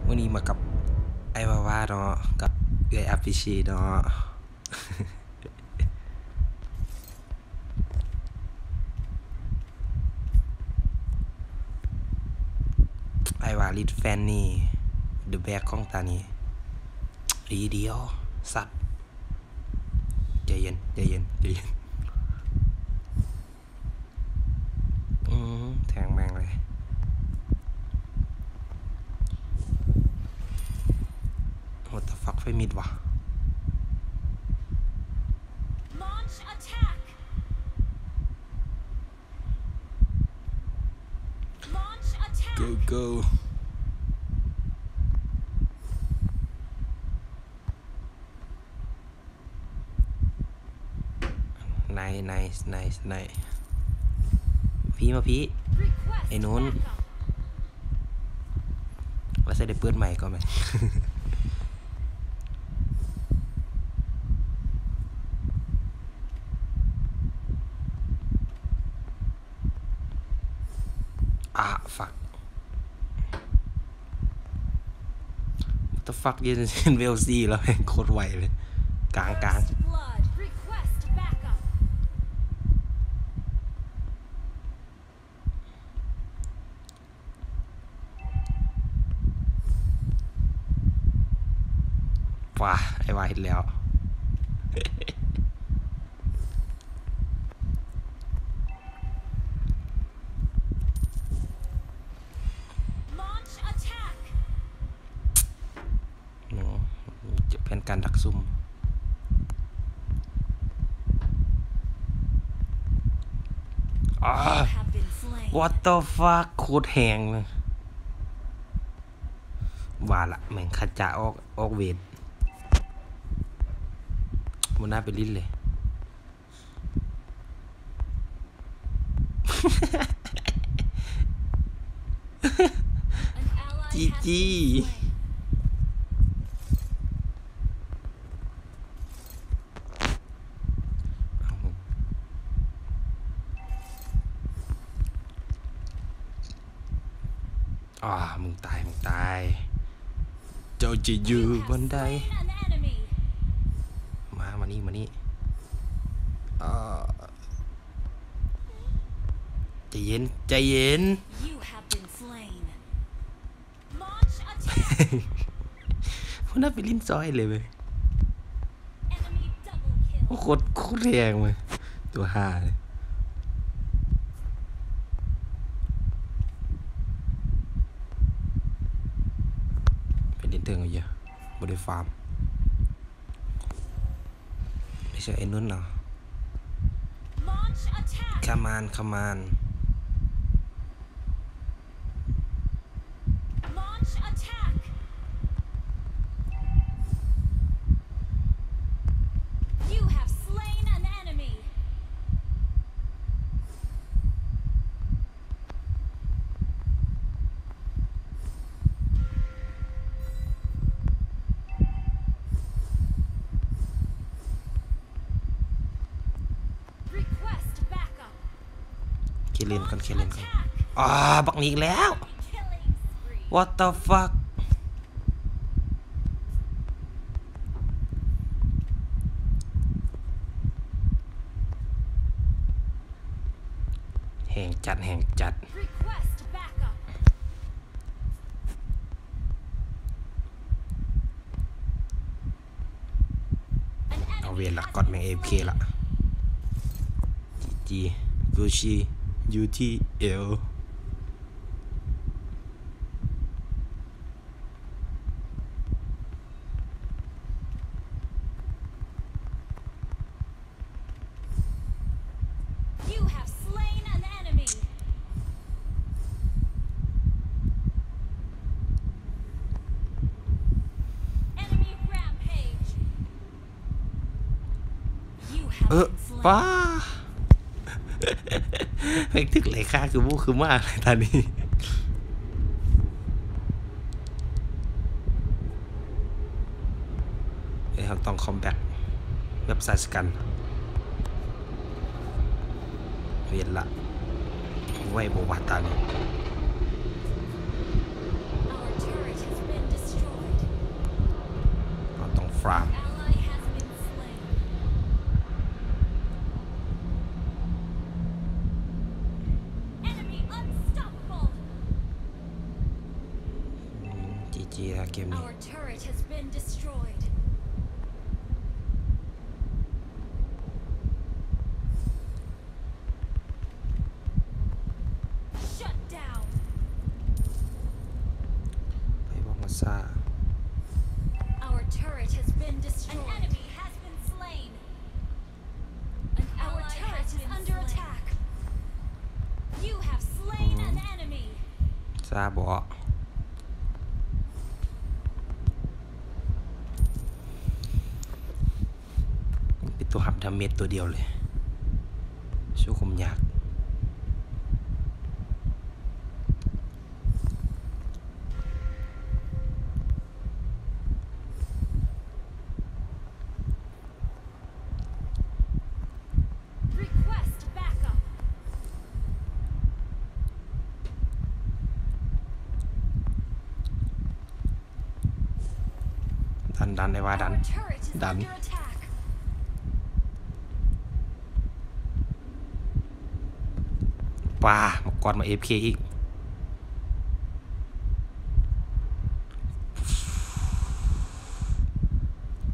วันนี้มากับไอ้ว่าเนาะกับเอื้อยอภิชีเนาะไอ้ว่าลิดแฟนนี่เดอะแบกของตานี่อีเดียวสัตว์ใจเย็นแทงแม่งเลยwhat the fuck ไฟมิดวะgo นายพี่มาพี่ไอ้นู้นแล้วใส่ได้เปิดใหม่ก็ไหมfuck what the fuck ยืนเวลซีแล้วโคตรไวเลยกลางว้าไอ้วาเห็นแล้วจะเป็นการดักซุ่มwhat the fuck โคตรแหงเลยว่าละแม่งขจะออกเวทมันน่าไปลิ้นเลยจีมึงตายเจ้าจะอยู่บนใดมานี่ใจเย็นมันน่าไปลิ้นซอยเลยเว้ยโคตรแรงเลยตัวห่าเลยเป็นเด่นเทิงเยอะบริฟาร์มไม่ใช่ไอ้นุ่นเนาะคามานเคเลนก่อนบักนี้อีกแล้ว what the fuck แห่งจัดเอาเวรละกดแม่ง AFK ละจีกูชีUTLป้าเพลงทึกไหลค่าคือมูคือมากเลยตอนนี้เราต้องคอมแบ็กเว็บไซต์กันเวียนละไว้บวชตานี้ farm GG แล้วเกมนี้ไปบอกมาซ่าซาบอกเป็นตัวหับดาเมจตัวเดียวเลยสู้คมยากดันไอ้ว่าดันว้ามากอดมา AFK อีก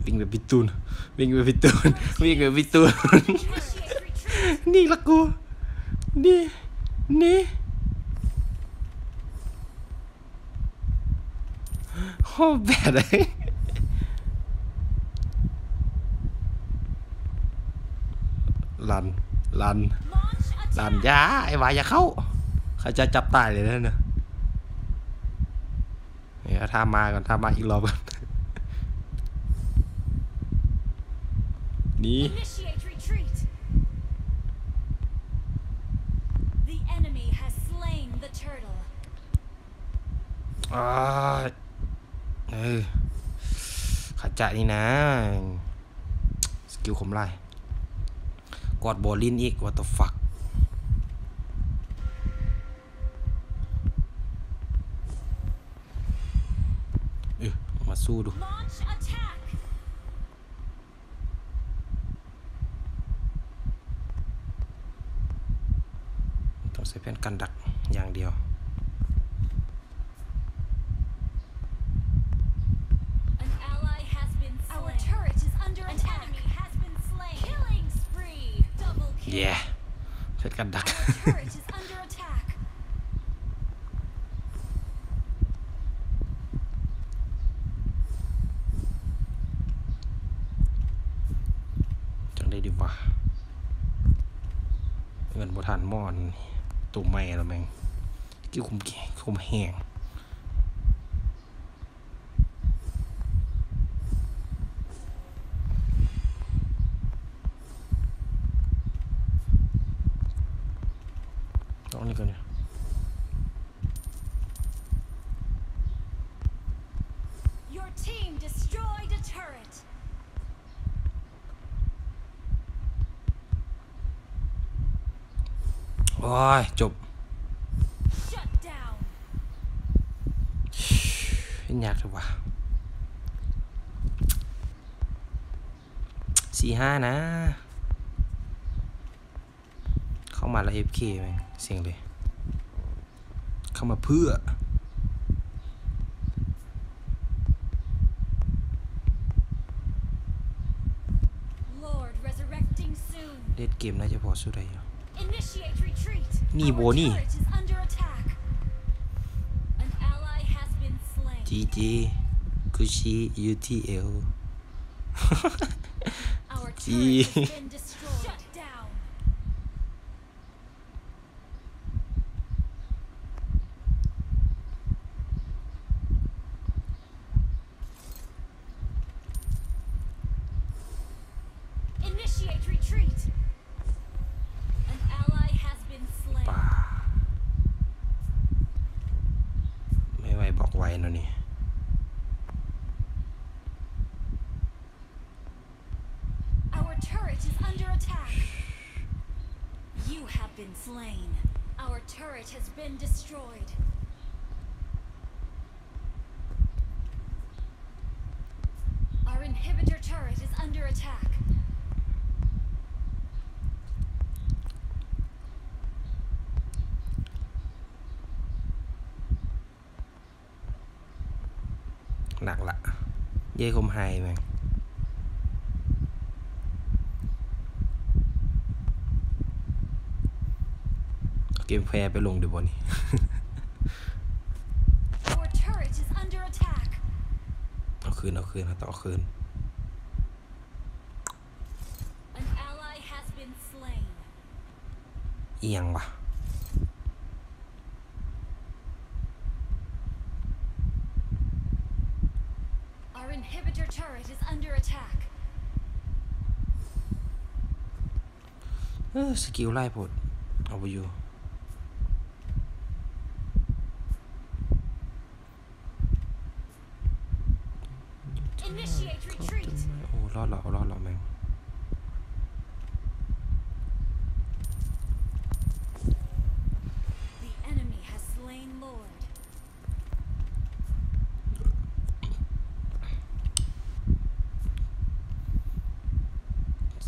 วิ่งแบบพี่ตูนวิ่งแบบพี่ตูนวิ่งแบบพี่ตูนนี่ละกูนี่โหแบดเลยลันยาไอ้วายอย่าเข้าเขาจะจับตายเลยนะเนี่ยท่ามาก่อนท่ามาอีกรอบก่อนนี่ขัดใจนี่นะสกิลคมไล่กอดบอลลินอีก what the fuck มาสู้ดูต้องใช้แผ่นกันดักอย่างเดียวแผ่นกันดักได้ดีว่าเงินบทานมอนตุ่มแม่แล้วแม่งกิ้วคุมแห้งต้องนี่กันเนี่ยโอ้ยจบเป็นยากเลยว่ะ4-5นะเข้ามาแล้ว FK แม่งเสียงเลยเข้ามาเพื่อเล่นเกมน่าจะพอสู้ได้อยู่นี่โบนี่ GG คุชิ UTL Gไม่ไหวบอกไว้นะนี่Slain. Our turret has been destroyed. Our inhibitor attack. หนักละเย่คมไฮแม่งเกมแฟร์ไปลงเดี๋ยวบอนี่ Our turret is under attack. เอาคืนเขาต้องเอาคืน An ally has been slain. เอียงวะ Our inhibitor turret is under attack. สกิลไล่ปลดเอาไปอยู่ Initiate retreat. โอ้รอดแม่ง The enemy has slain Lord.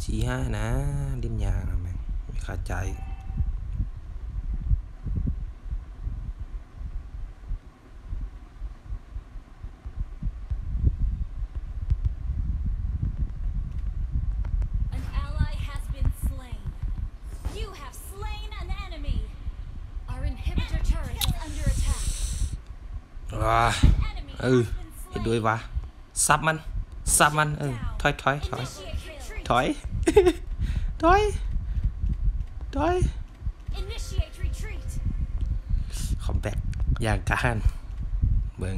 4-5นะดิ้นยางนะแม่งไม่ขาดใจ An ally has been slain. You have slain an enemy. Our inhibitor turret is under attack. ว้า An enemy เออ has been เห็น slain. ด้วยวะซับมันถอย Initiate retreat. ถอย Initiate retreat. คอมแบกอย่างการเบิ่ง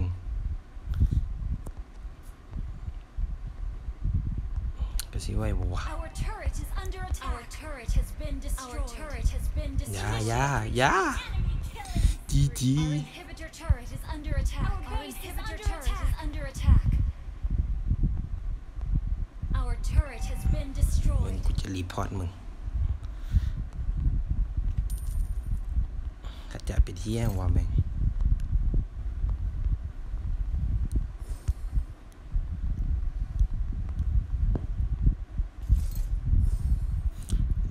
ก็สิไว้บ่วะ Our turret is under attack. Our turret has been destroyed. Our turret has been อย่า destroyed. Enemy killing. GG Our inhibitor turret is under attack. Our inhibitor turret is under attack. Our turret has been มึง destroyed. กูจะรีพอร์ตมึงกระจายไปเที่ยงว่าแม่ง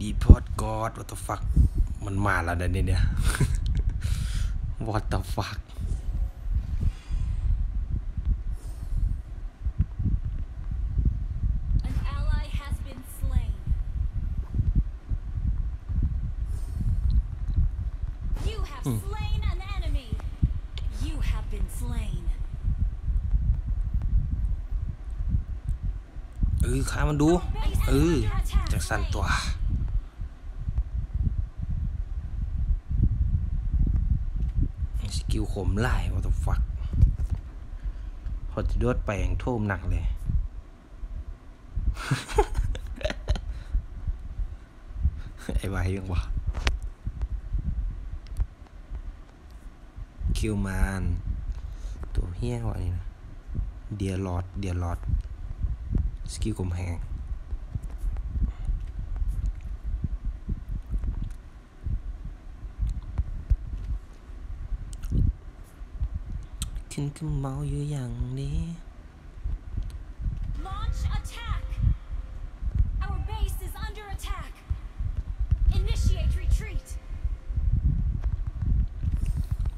รีพอร์ตกอด what the fuck มันมาแล้วนะเนี่ย what the fuck An ally has been slain. You have slain an enemy. You have been slain. ฆ่ามันดู จากสั่นตัว สกิลขมไล่ what the fuck พอจะโดดไปอย่างท่วมหนักเลย ไอ้วายยังวะคิวมานตัวเฮี้ยวะนี่นะเดียร์ลอดสกิลขมแหงขึ้นขึ้นเมาอยู่อย่างนี้ Launch attack. Our base is under attack. Initiate retreat.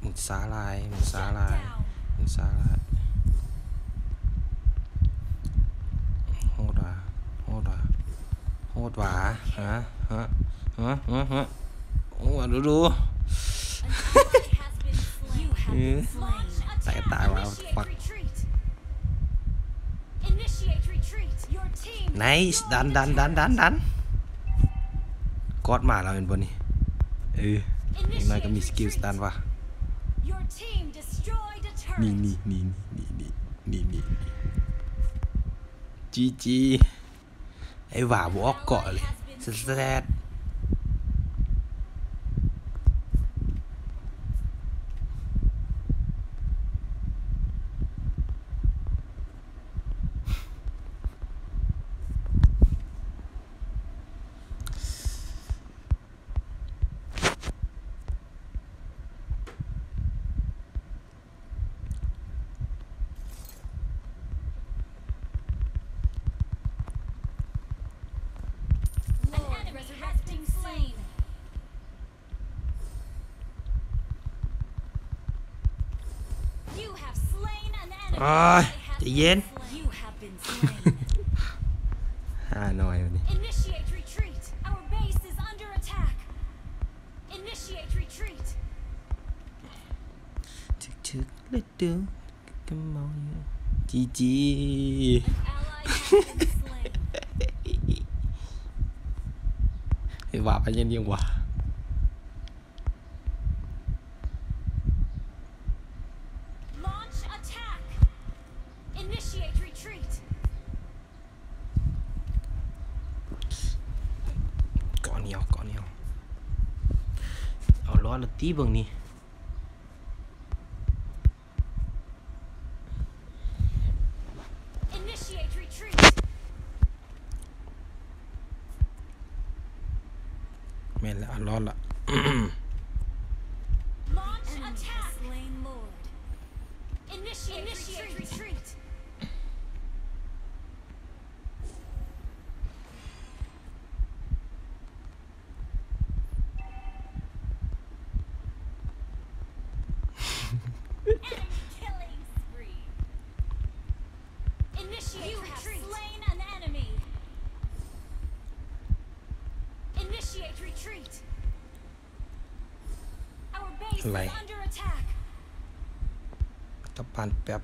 มึงสาลาย Shut down. โหดหวาฮะโอ้ดู An ally has been slain. You have been slain. Launch attack. Initiate retreat. Initiate retreat. Your team. ไนส์ดันกอดมาแล้วเป็นบนนี่อย่างน้อยก็มีสกิลสตันวะ Your team destroyed a turret. นี่จีไอ้หว่าบออกเกาะเลยแซด You have slain an enemy. โอ้ย They have ใจะเย็น been slain. You have been slain. หน่อยวันนี้ Initiate retreat. Our base is under attack. Initiate retreat. ทึกๆเลยดูก็มองอยู่จีจี Ally has been slain. ไอ้ว่าไปเย็นยังวะ Launch attack. Initiate retreat. ก่อนเหนียวเอาล้อละตีเบิ่งนี่ Initiate retreat. แม่นแล้วเอาล้อละ Launch attack. Slain Lord. Initiate retreat. Enemy killing spree. Initiate you retreat. Have slain an enemy. Initiate retreat. Our base is Lay. under attack. ตะปานแป๊บ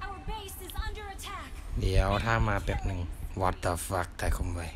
Our base is under attack. เดี๋ยวถ้ามาแป๊บหนึ่ง what the fuck แต่คมไว้